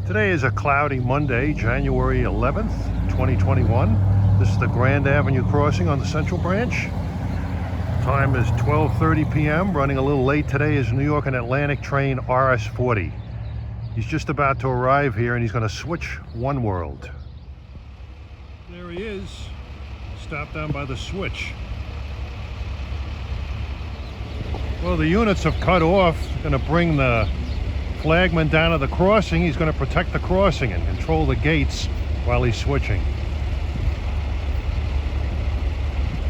Today is a cloudy Monday, January 11th, 2021. This is the Grand Avenue crossing on the Central Branch. Time is 12:30 p.m. Running a little late today is New York and Atlantic train RS-40. He's just about to arrive here and he's going to switch one world. There he is. Stopped down by the switch. Well, the units have cut off. Going to bring the flagman down to the crossing. He's going to protect the crossing and control the gates while he's switching.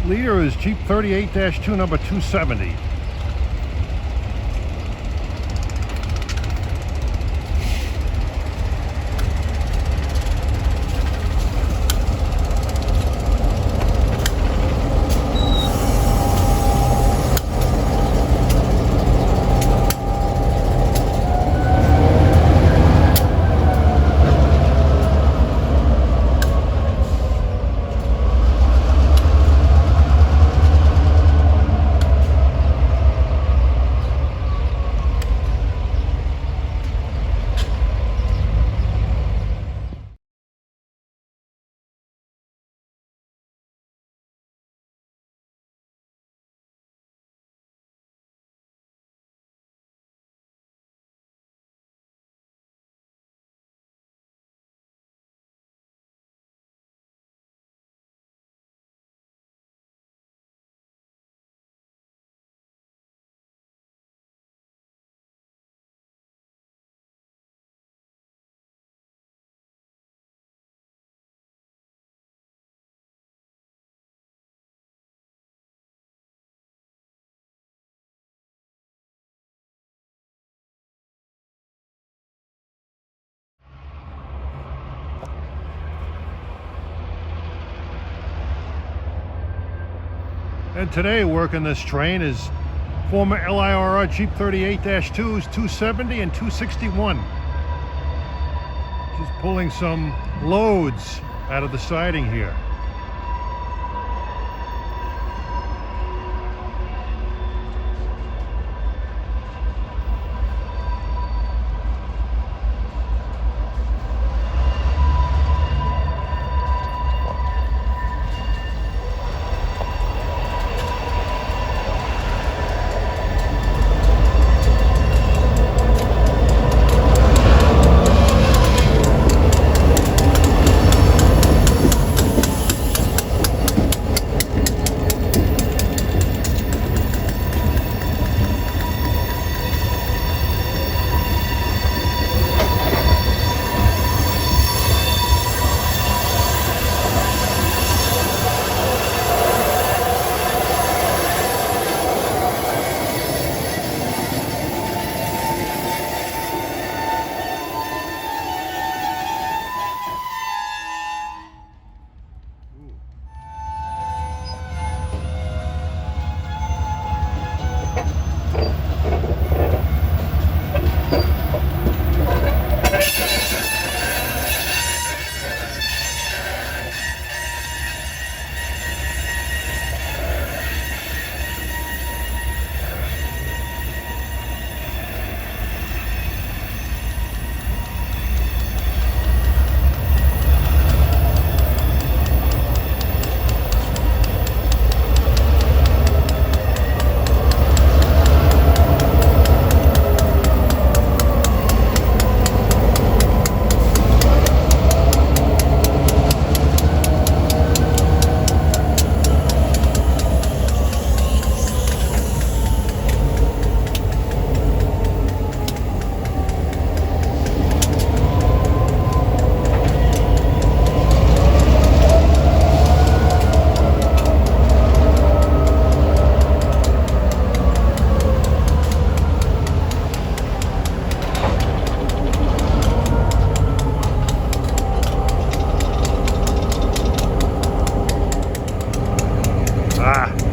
Leader is Jeep 38-2 number 270. And today working this train is former LIRR Jeep 38-2s, 270 and 261. Just pulling some loads out of the siding here.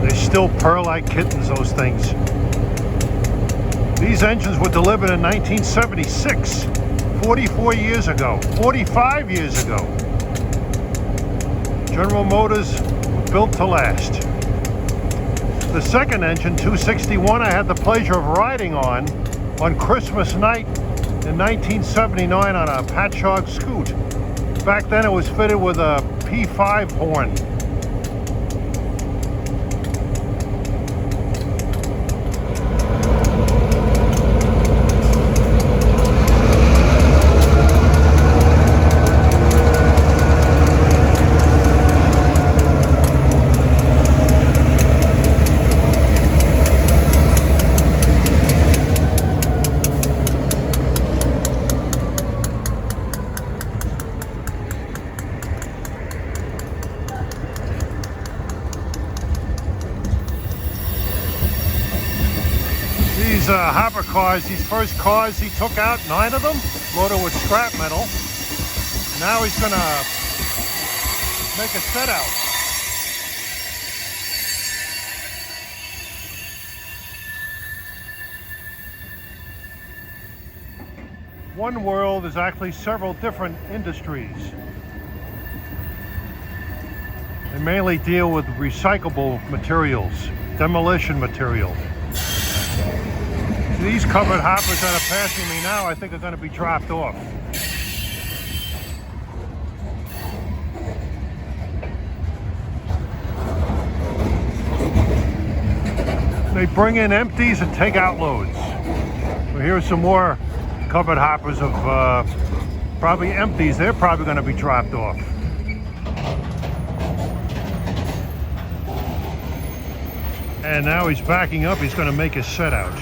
They still purr like kittens, those things. These engines were delivered in 1976, 44 years ago, 45 years ago. General Motors were built to last. The second engine, 261, I had the pleasure of riding on Christmas night in 1979 on a Patchogue scoot. Back then it was fitted with a P5 horn. These hopper cars, these first cars he took out, 9 of them, loaded with scrap metal. Now he's gonna make a set out. One world is actually several different industries. They mainly deal with recyclable materials, demolition material. These covered hoppers that are passing me now, I think are going to be dropped off. They bring in empties and take out loads. So here's some more covered hoppers of probably empties. They're probably going to be dropped off. And now he's backing up. He's going to make his set out.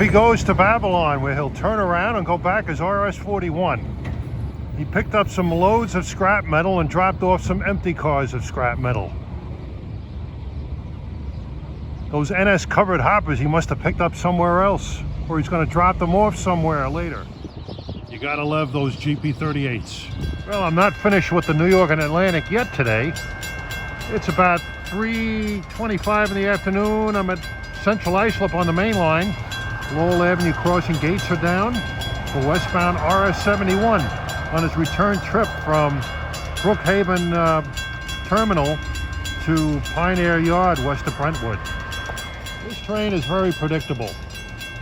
he goes to Babylon, where he'll turn around and go back as RS-41. He picked up some loads of scrap metal and dropped off some empty cars of scrap metal. Those NS covered hoppers he must have picked up somewhere else, or he's going to drop them off somewhere later. You gotta love those GP38s. Well, I'm not finished with the New York and Atlantic yet today. It's about 3:25 in the afternoon. I'm at Central Islip on the main line. Lowell Avenue crossing gates are down for westbound RS-71 on his return trip from Brookhaven Terminal to Pine Air Yard west of Brentwood. This train is very predictable.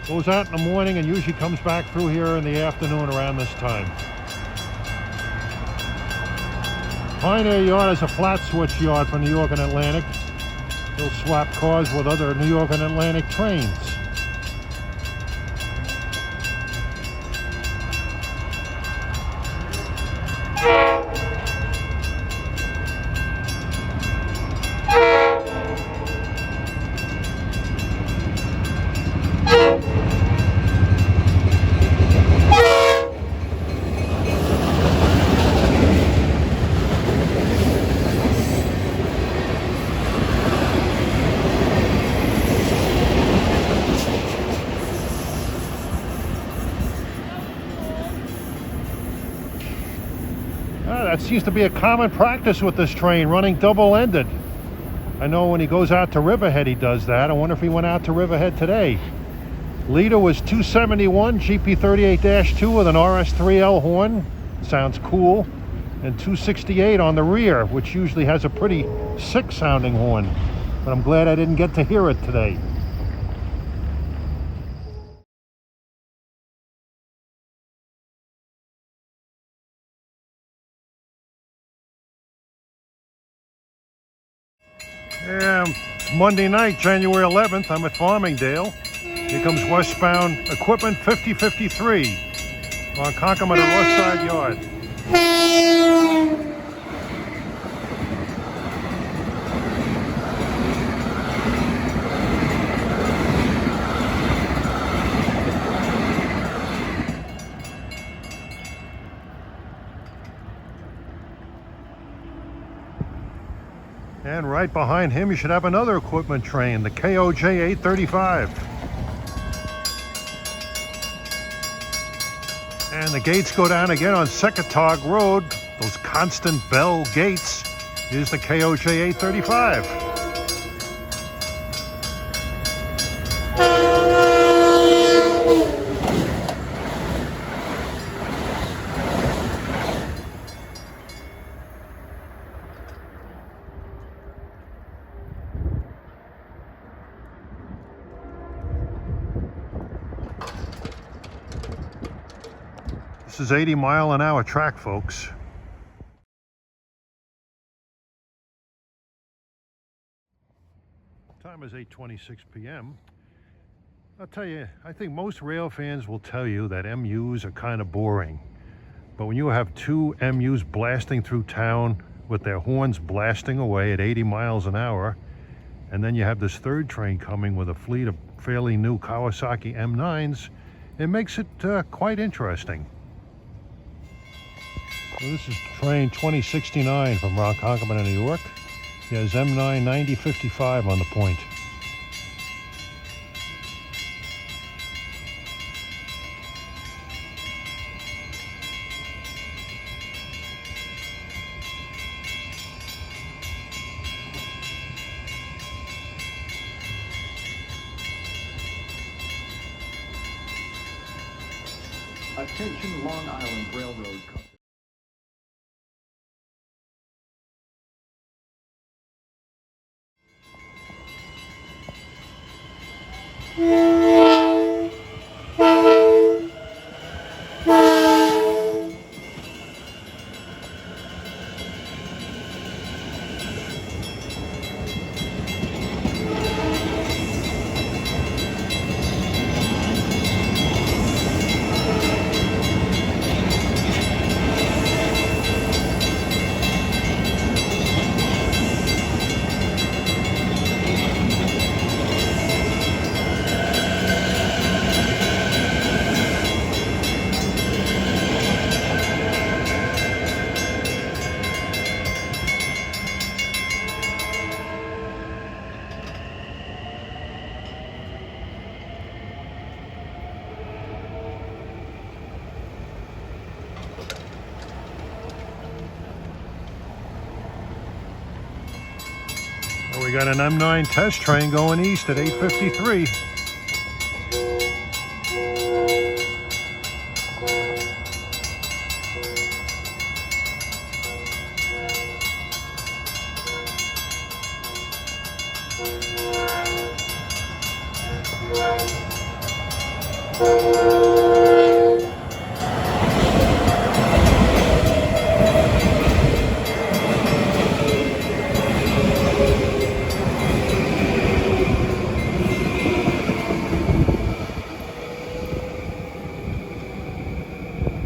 Goes out in the morning and usually comes back through here in the afternoon around this time. Pine Air Yard is a flat switch yard for New York and Atlantic. They'll swap cars with other New York and Atlantic trains. That seems to be a common practice with this train, running double-ended. I know when he goes out to Riverhead he does that. I wonder if he went out to Riverhead today. Leader was 271 GP38-2 with an RS3L horn. Sounds cool. And 268 on the rear, which usually has a pretty sick sounding horn. But I'm glad I didn't get to hear it today. Yeah, Monday night, January 11th, I'm at Farmingdale. Here comes westbound equipment 5053 on Concomitant Roadside Yard. And right behind him, you should have another equipment train, the KOJ 835. And the gates go down again on Secatog Road. Those constant bell gates. Here's the KOJ 835. This is 80-mile-an-hour track, folks. Time is 8:26 p.m. I'll tell you, I think most rail fans will tell you that MUs are kind of boring. But when you have two MUs blasting through town with their horns blasting away at 80 miles an hour, and then you have this third train coming with a fleet of fairly new Kawasaki M9's, it makes it quite interesting. So this is train 2069 from Ronkonkoma, New York. He has M9 9055 on the point. Attention Long Island Railroad Company. We got an M9 test train going east at 8:53.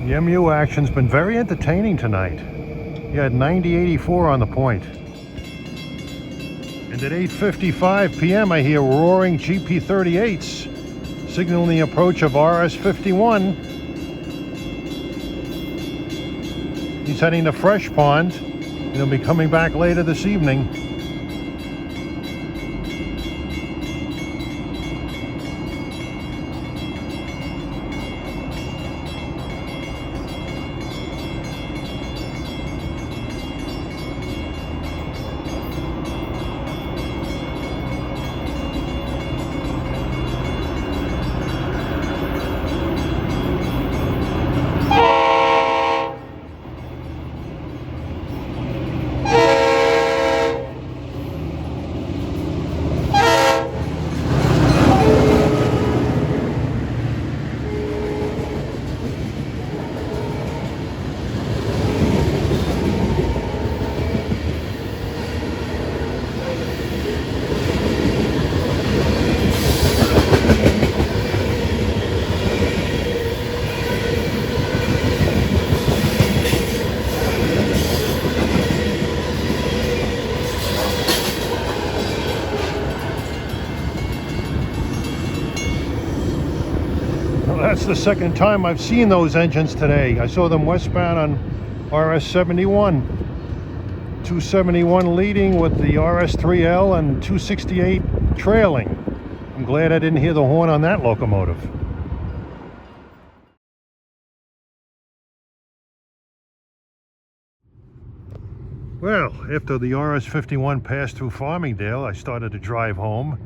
The MU action's been very entertaining tonight. You had 90-84 on the point. And at 8:55 p.m. I hear roaring GP38s signaling the approach of RS-51. He's heading to Fresh Pond. He'll be coming back later this evening. That's the second time I've seen those engines today. I saw them westbound on RS-71. 271 leading with the RS-3L and 268 trailing. I'm glad I didn't hear the horn on that locomotive. Well, after the RS-51 passed through Farmingdale, I started to drive home.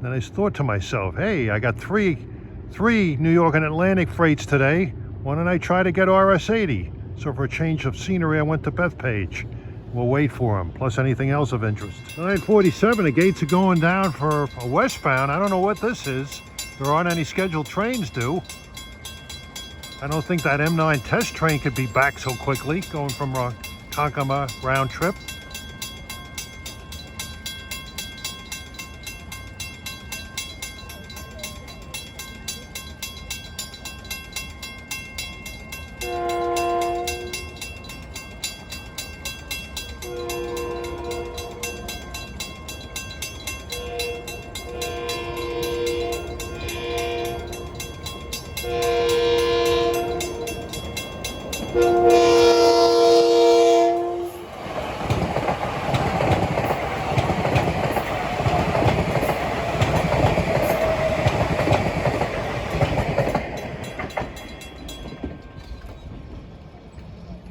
Then I thought to myself, hey, I got three New York and Atlantic freights today. Why don't I try to get RS-80? So for a change of scenery, I went to Bethpage. We'll wait for them, plus anything else of interest. 9:47, the gates are going down for a westbound. I don't know what this is. There aren't any scheduled trains due. I don't think that M9 test train could be back so quickly, going from Ronkonkoma round trip.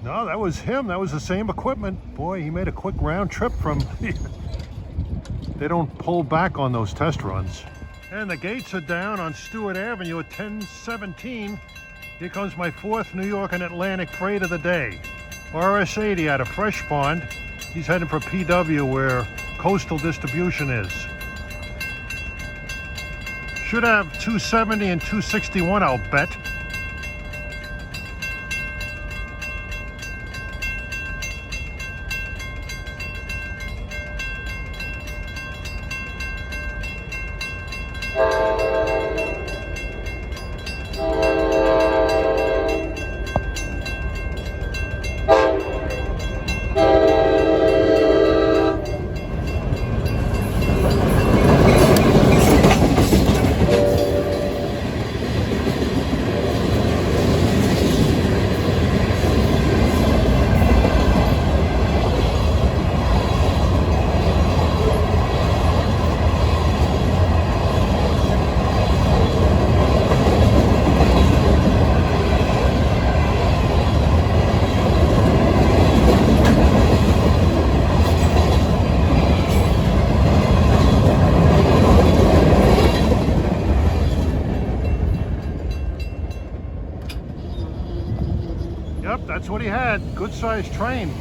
No, that was him. That was the same equipment. Boy, he made a quick round trip from... They don't pull back on those test runs. And the gates are down on Stewart Avenue at 10:17. Here comes my fourth New York and Atlantic freight of the day. RS-80 out of Fresh Pond. He's heading for PW where coastal distribution is. Should have 270 and 261, I'll bet. had. Good sized train.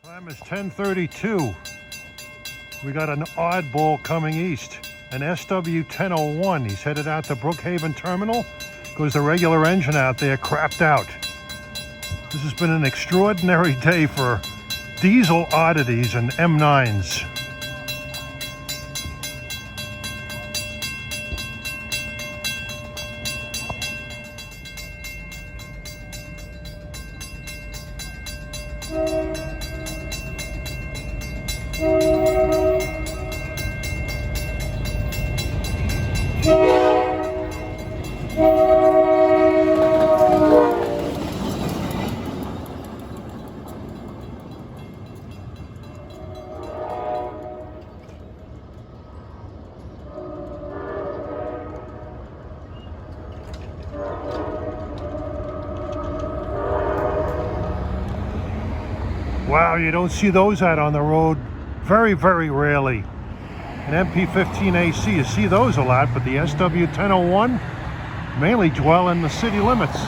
Time is 10:32. We got an oddball coming east. An SW 1001. He's headed out to Brookhaven Terminal because the regular engine out there crapped out. This has been an extraordinary day for diesel oddities and M9's. Wow, you don't see those out on the road very, very rarely. An MP15 AC, you see those a lot, but the SW 1001 mainly dwell in the city limits.